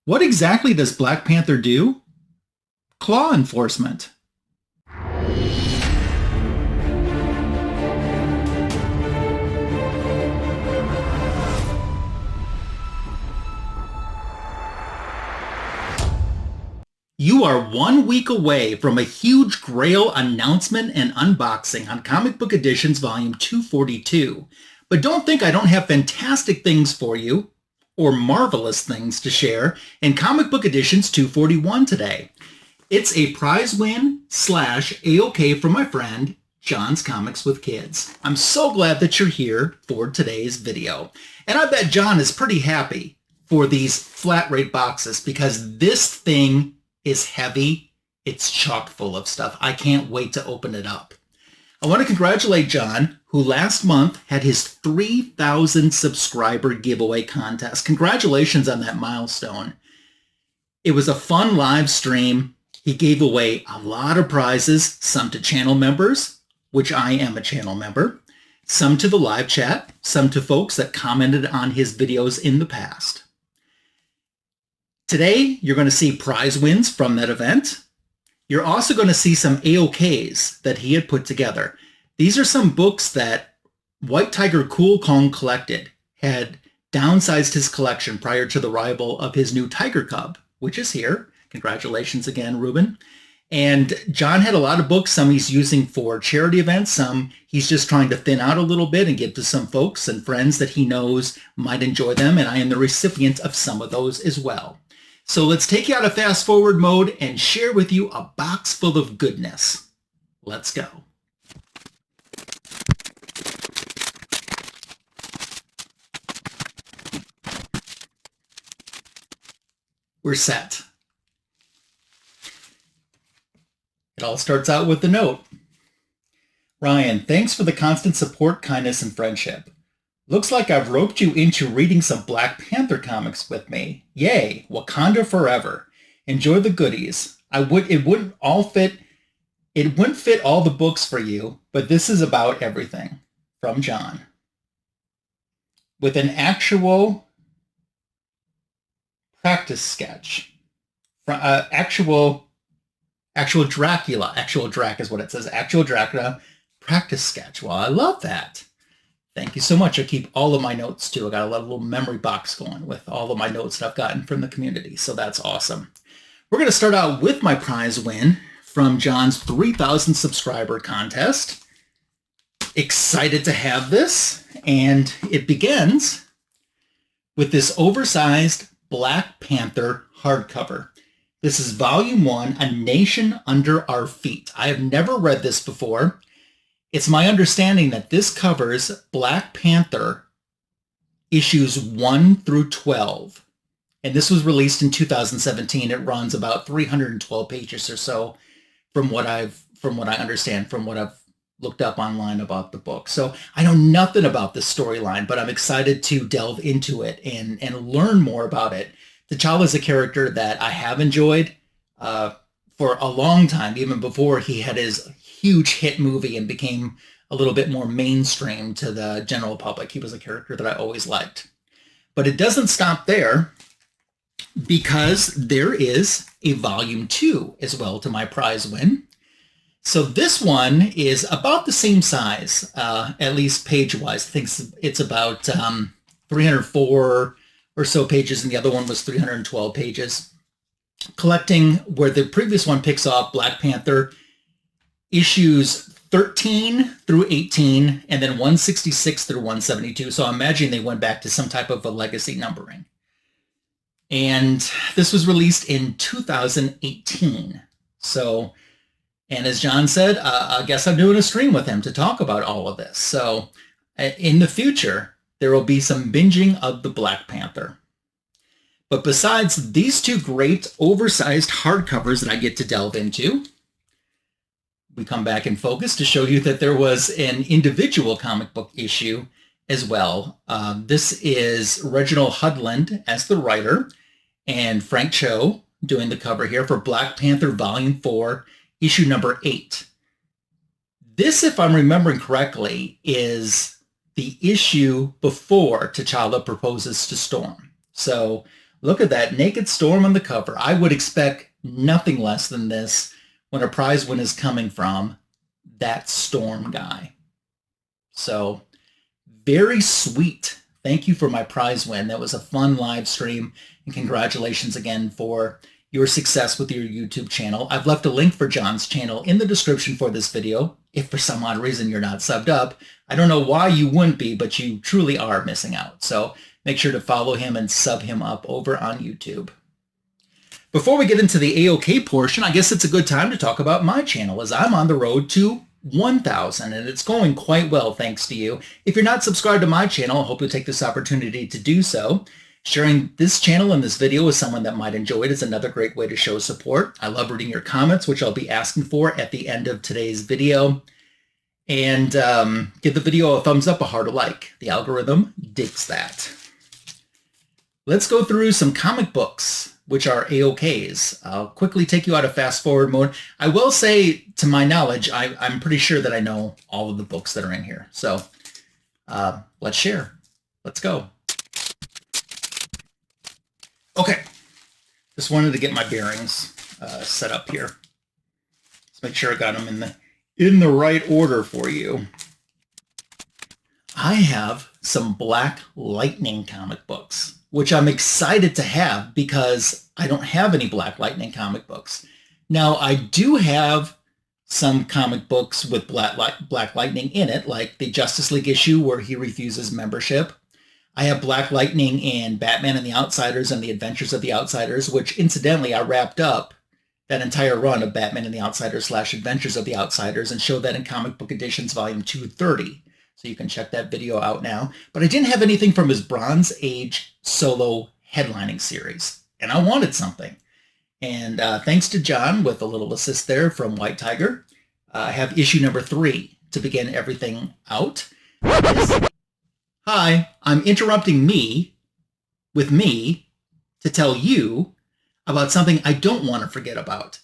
What exactly does Black Panther do? Claw enforcement. You are 1 week away from a huge Grail announcement and unboxing on Comic Book Editions Volume 242. But don't think I don't have fantastic things for you, or marvelous things to share, in Comic Book Editions 241 today. It's a prize win / AOK from my friend, John's Comics with Kids. I'm so glad that you're here for today's video. And I bet John is pretty happy for these flat rate boxes because this thing is heavy. It's chock full of stuff. I can't wait to open it up. I want to congratulate John, who last month had his 3,000 subscriber giveaway contest. Congratulations on that milestone. It was a fun live stream. He gave away a lot of prizes, some to channel members, which I am a channel member, some to the live chat, some to folks that commented on his videos in the past. Today, you're going to see prize wins from that event. You're also going to see some AOKs that he had put together. These are some books that White Tiger Cool Kong collected, had downsized his collection prior to the arrival of his new Tiger Cub, which is here. Congratulations again, Ruben. And John had a lot of books, some he's using for charity events, some he's just trying to thin out a little bit and give to some folks and friends that he knows might enjoy them, and I am the recipient of some of those as well. So let's take you out of fast forward mode and share with you a box full of goodness. Let's go. We're set. It all starts out with the note. Ryan, thanks for the constant support, kindness, and friendship. Looks like I've roped you into reading some Black Panther comics with me. Yay, Wakanda Forever. Enjoy the goodies. It wouldn't fit all the books for you, but this is about everything. From John. With an actual practice sketch. Actual Dracula. Actual Drac is what it says. Actual Dracula practice sketch. Well, I love that. Thank you so much. I keep all of my notes too. I got a little memory box going with all of my notes that I've gotten from the community. So that's awesome. We're going to start out with my prize win from John's 3,000 subscriber contest. Excited to have this. And it begins with this oversized Black Panther hardcover. This is Volume 1, A Nation Under Our Feet. I have never read this before. It's my understanding that this covers Black Panther issues 1 through 12. And this was released in 2017. It runs about 312 pages or so from what I understand, from what I've looked up online about the book. So I know nothing about this storyline, but I'm excited to delve into it and learn more about it. T'Challa is a character that I have enjoyed for a long time, even before he had his huge hit movie and became a little bit more mainstream to the general public. He was a character that I always liked. But it doesn't stop there, because there is a Volume 2 as well to my prize win. So this one is about the same size, at least page-wise. I think it's about 304 or so pages, and the other one was 312 pages. Collecting where the previous one picks off Black Panther issues 13 through 18, and then 166 through 172. So I imagine they went back to some type of a legacy numbering. And this was released in 2018. So, and as John said, I guess I'm doing a stream with him to talk about all of this. So in the future, there will be some binging of the Black Panther. But besides these two great oversized hardcovers that I get to delve into, we come back in focus to show you that there was an individual comic book issue as well. This is Reginald Hudlin as the writer and Frank Cho doing the cover here for Black Panther Volume 4, issue number 8. This, if I'm remembering correctly, is the issue before T'Challa proposes to Storm. So Look at that naked Storm on the cover. I would expect nothing less than this when a prize win is coming from that Storm guy. So very sweet. Thank you for my prize win. That was a fun live stream, and congratulations again for your success with your YouTube channel. I've left a link for John's channel in the description for this video. If for some odd reason you're not subbed up, I don't know why you wouldn't be, but you truly are missing out. So make sure to follow him and sub him up over on YouTube. Before we get into the AOK portion, I guess it's a good time to talk about my channel, as I'm on the road to 1,000, and it's going quite well thanks to you. If you're not subscribed to my channel, I hope you'll take this opportunity to do so. Sharing this channel and this video with someone that might enjoy it is another great way to show support. I love reading your comments, which I'll be asking for at the end of today's video. And give the video a thumbs up, a heart, a like. The algorithm digs that. Let's go through some comic books, which are AOKs. I'll quickly take you out of fast forward mode. I will say, to my knowledge, I'm pretty sure that I know all of the books that are in here. So let's share. Let's go. Okay, just wanted to get my bearings set up here. Let's make sure I got them in the right order for you. I have some Black Lightning comic books, which I'm excited to have because I don't have any Black Lightning comic books. Now, I do have some comic books with Black Lightning in it, like the Justice League issue where he refuses membership. I have Black Lightning in Batman and the Outsiders and the Adventures of the Outsiders, which incidentally I wrapped up that entire run of Batman and the Outsiders / Adventures of the Outsiders and showed that in Comic Book Editions Volume 230. So you can check that video out now. But I didn't have anything from his Bronze Age solo headlining series, and I wanted something. And thanks to John with a little assist there from White Tiger, I have issue number 3 to begin everything out. Hi, I'm interrupting me to tell you about something I don't want to forget about.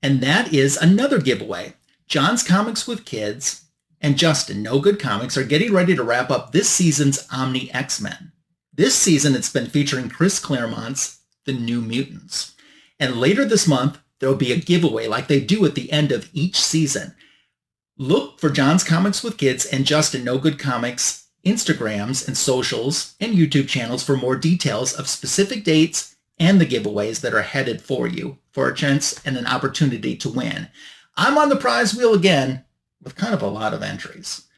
And that is another giveaway. John's Comics with Kids and Justin, No Good Comics, are getting ready to wrap up this season's Omni X-Men. This season, it's been featuring Chris Claremont's The New Mutants. And later this month, there will be a giveaway like they do at the end of each season. Look for John's Comics with Kids and Justin, No Good Comics Instagrams and socials and YouTube channels for more details of specific dates and the giveaways that are headed for you for a chance and an opportunity to win. I'm on the prize wheel again with kind of a lot of entries.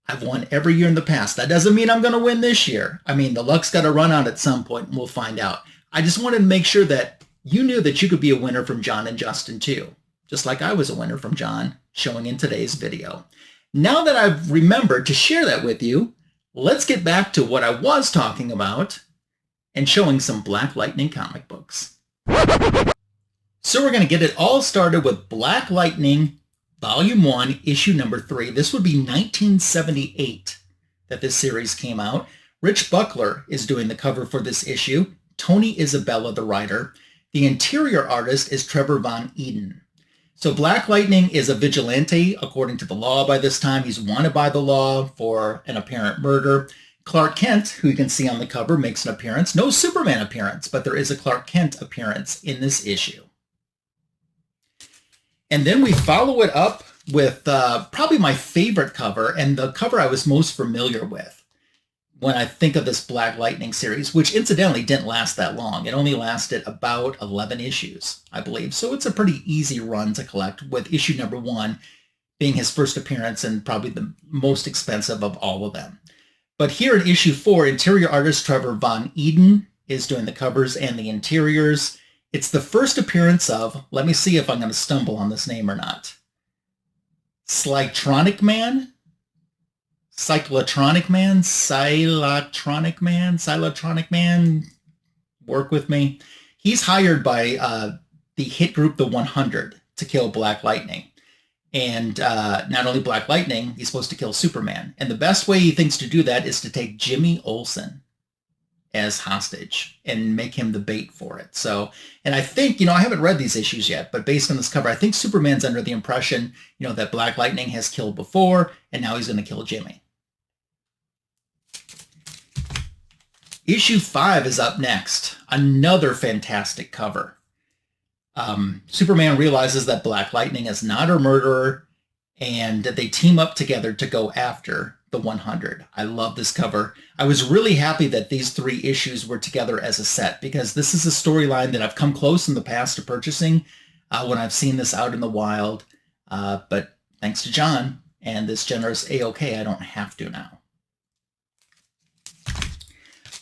I've won every year in the past. That doesn't mean I'm going to win this year. I mean, the luck's got to run out at some point and we'll find out. I just wanted to make sure that you knew that you could be a winner from John and Justin too, just like I was a winner from John showing in today's video. Now that I've remembered to share that with you, let's get back to what I was talking about and showing some Black Lightning comic books. So we're going to get it all started with Black Lightning Volume 1, Issue number 3. This would be 1978 that this series came out. Rich Buckler is doing the cover for this issue. Tony Isabella, the writer. The interior artist is Trevor von Eeden. So Black Lightning is a vigilante, according to the law by this time. He's wanted by the law for an apparent murder. Clark Kent, who you can see on the cover, makes an appearance. No Superman appearance, but there is a Clark Kent appearance in this issue. And then we follow it up with probably my favorite cover, and the cover I was most familiar with when I think of this Black Lightning series, which incidentally didn't last that long. It only lasted about 11 issues, I believe. So it's a pretty easy run to collect, with issue number 1 being his first appearance and probably the most expensive of all of them. But here in issue 4, interior artist Trevor von Eeden is doing the covers and the interiors. It's the first appearance of, let me see if I'm going to stumble on this name or not, Cyclotronic Man? Cyclotronic Man, work with me. He's hired by the hit group The 100 to kill Black Lightning. And not only Black Lightning, he's supposed to kill Superman. And the best way he thinks to do that is to take Jimmy Olsen as hostage and make him the bait for it. So, and I think, I haven't read these issues yet, but based on this cover, I think Superman's under the impression, that Black Lightning has killed before, and now he's going to kill Jimmy. Issue 5 is up next. Another fantastic cover. Superman realizes that Black Lightning is not a murderer, and they team up together to go after the 100. I love this cover. I was really happy that these 3 issues were together as a set, because this is a storyline that I've come close in the past to purchasing when I've seen this out in the wild. But thanks to John and this generous AOK, I don't have to now.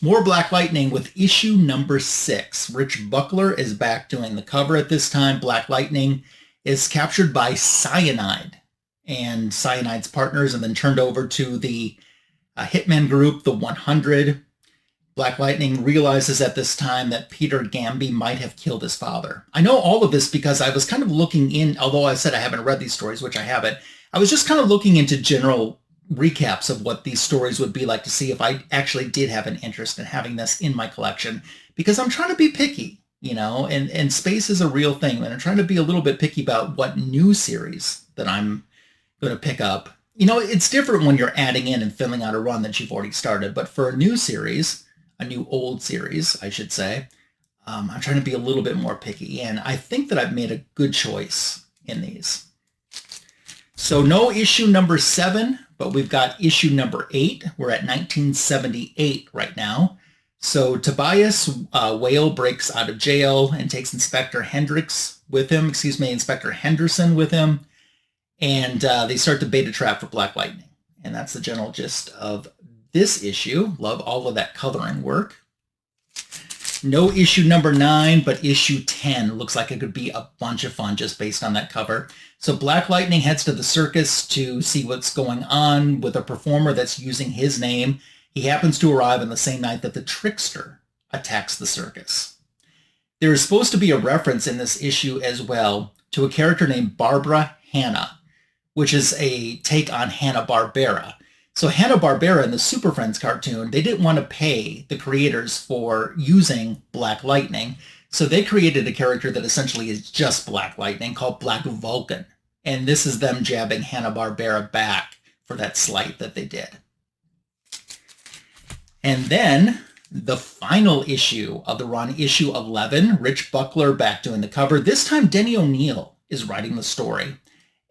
More Black Lightning with issue number 6. Rich Buckler is back doing the cover at this time. Black Lightning is captured by Syonide and Cyanide's partners and then turned over to the hitman group, the 100. Black Lightning realizes at this time that Peter Gambi might have killed his father. I know all of this because I was kind of looking in, although I said I haven't read these stories, which I haven't, I was just kind of looking into general recaps of what these stories would be like to see if I actually did have an interest in having this in my collection, because I'm trying to be picky, you know, and space is a real thing, and I'm trying to be a little bit picky about what new series that I'm going to pick up. You know, it's different when you're adding in and filling out a run that you've already started, but for a new series, a new old series, I should say, I'm trying to be a little bit more picky, and I think that I've made a good choice in these. So no issue number 7, but we've got issue number 8. We're at 1978 right now. So Tobia Whale breaks out of jail and takes Inspector Henderson with him. And they start to bait a trap for Black Lightning. And that's the general gist of this issue. Love all of that coloring work. No issue number 9, but issue 10. Looks like it could be a bunch of fun just based on that cover. So Black Lightning heads to the circus to see what's going on with a performer that's using his name. He happens to arrive on the same night that the Trickster attacks the circus. There is supposed to be a reference in this issue as well to a character named Barbara Hanna, which is a take on Hanna Barberra. So Hanna Barberra in the Super Friends cartoon, they didn't want to pay the creators for using Black Lightning, so they created a character that essentially is just Black Lightning called Black Vulcan. And this is them jabbing Hanna Barberra back for that slight that they did. And then the final issue of the run, issue 11, Rich Buckler back doing the cover. This time Denny O'Neill is writing the story.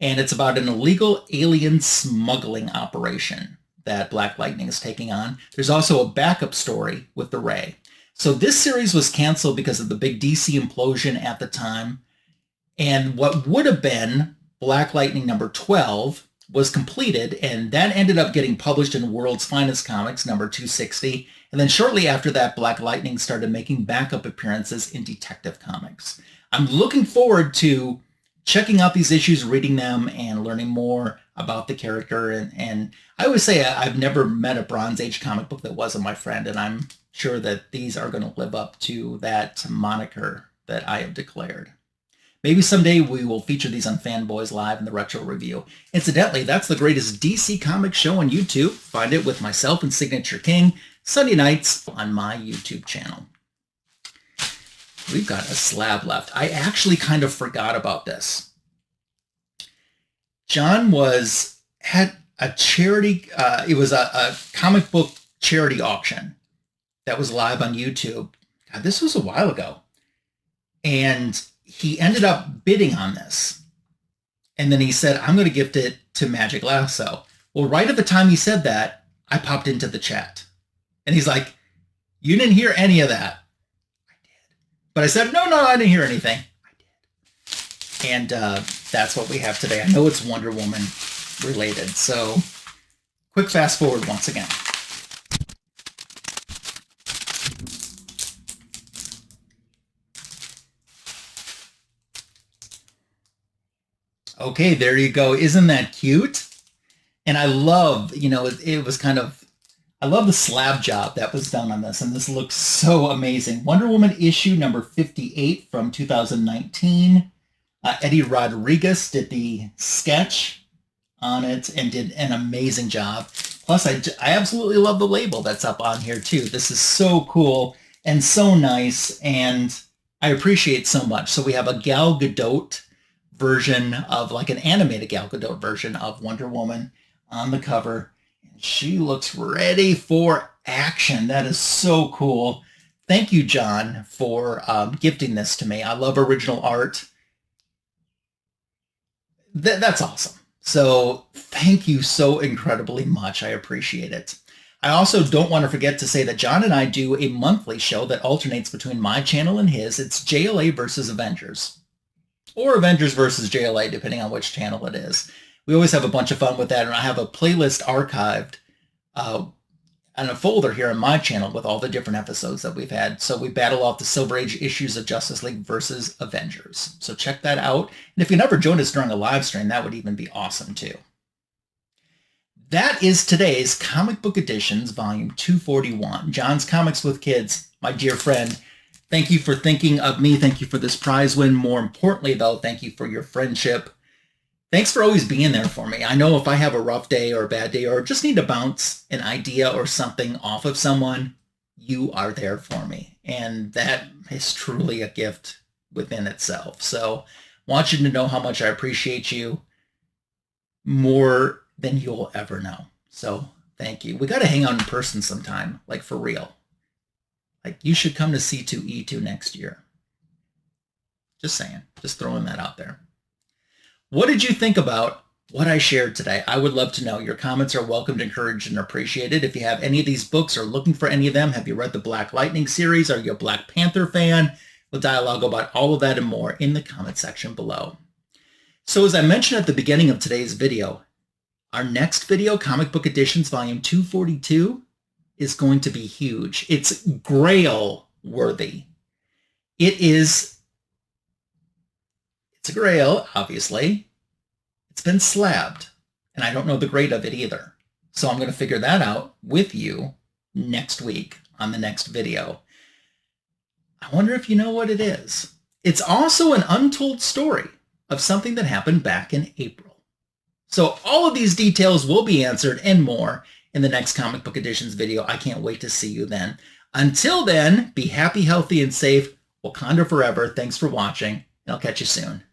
And it's about an illegal alien smuggling operation that Black Lightning is taking on. There's also a backup story with the Ray. So this series was canceled because of the big DC implosion at the time. And what would have been Black Lightning number 12 was completed, and that ended up getting published in World's Finest Comics number 260. And then shortly after that, Black Lightning started making backup appearances in Detective Comics. I'm looking forward to checking out these issues, reading them, and learning more about the character. And I always say I've never met a Bronze Age comic book that wasn't my friend, and I'm sure that these are going to live up to that moniker that I have declared. Maybe someday we will feature these on Fanboys Live in the Retro Review. Incidentally, that's the greatest DC comic show on YouTube. Find it with myself and Signature King Sunday nights on my YouTube channel. We've got a slab left. I actually kind of forgot about this. John had a charity, it was a comic book charity auction that was live on YouTube. God, this was a while ago. And he ended up bidding on this. And then he said, I'm going to gift it to Magic Lasso. Well, right at the time he said that, I popped into the chat. And he's like, you didn't hear any of that. But I said, no, I didn't hear anything. I did. And that's what we have today. I know it's Wonder Woman related. So quick fast forward once again. Okay, there you go. Isn't that cute? And I love, it was kind of, I love the slab job that was done on this, and this looks so amazing. Wonder Woman issue number 58 from 2019. Eddie Rodriguez did the sketch on it and did an amazing job. Plus, I absolutely love the label that's up on here, too. This is so cool and so nice, and I appreciate so much. So we have a Gal Gadot version of, like an animated Gal Gadot version of Wonder Woman on the cover. She looks ready for action. That is so cool. Thank you, John, for gifting this to me. I love original art. That's awesome. So thank you so incredibly much. I appreciate it. I also don't want to forget to say that John and I do a monthly show that alternates between my channel and his. It's JLA versus Avengers. Or Avengers versus JLA, depending on which channel it is. We always have a bunch of fun with that, and I have a playlist archived and a folder here on my channel with all the different episodes that we've had. So we battle off the Silver Age issues of Justice League versus Avengers. So check that out. And if you never joined us during a live stream, that would even be awesome too. That is today's Comic Book Editions, Volume 241. John's Comics with Kids, my dear friend. Thank you for thinking of me. Thank you for this prize win. More importantly, though, thank you for your friendship. Thanks for always being there for me. I know if I have a rough day or a bad day or just need to bounce an idea or something off of someone, you are there for me. And that is truly a gift within itself. So I want you to know how much I appreciate you more than you'll ever know. So thank you. We got to hang out in person sometime, like for real. Like you should come to C2E2 next year. Just saying, just throwing that out there. What did you think about what I shared today? I would love to know. Your comments are welcomed, encouraged, and appreciated. If you have any of these books or looking for any of them, have you read the Black Lightning series? Are you a Black Panther fan? We'll dialogue about all of that and more in the comment section below. So as I mentioned at the beginning of today's video, our next video, Comic Book Editions Volume 242, is going to be huge. It's Grail worthy. It's a Grail, obviously. It's been slabbed, and I don't know the grade of it either. So I'm going to figure that out with you next week on the next video. I wonder if you know what it is. It's also an untold story of something that happened back in April. So all of these details will be answered and more in the next Comic Book Editions video. I can't wait to see you then. Until then, be happy, healthy, and safe. Wakanda forever. Thanks for watching, and I'll catch you soon.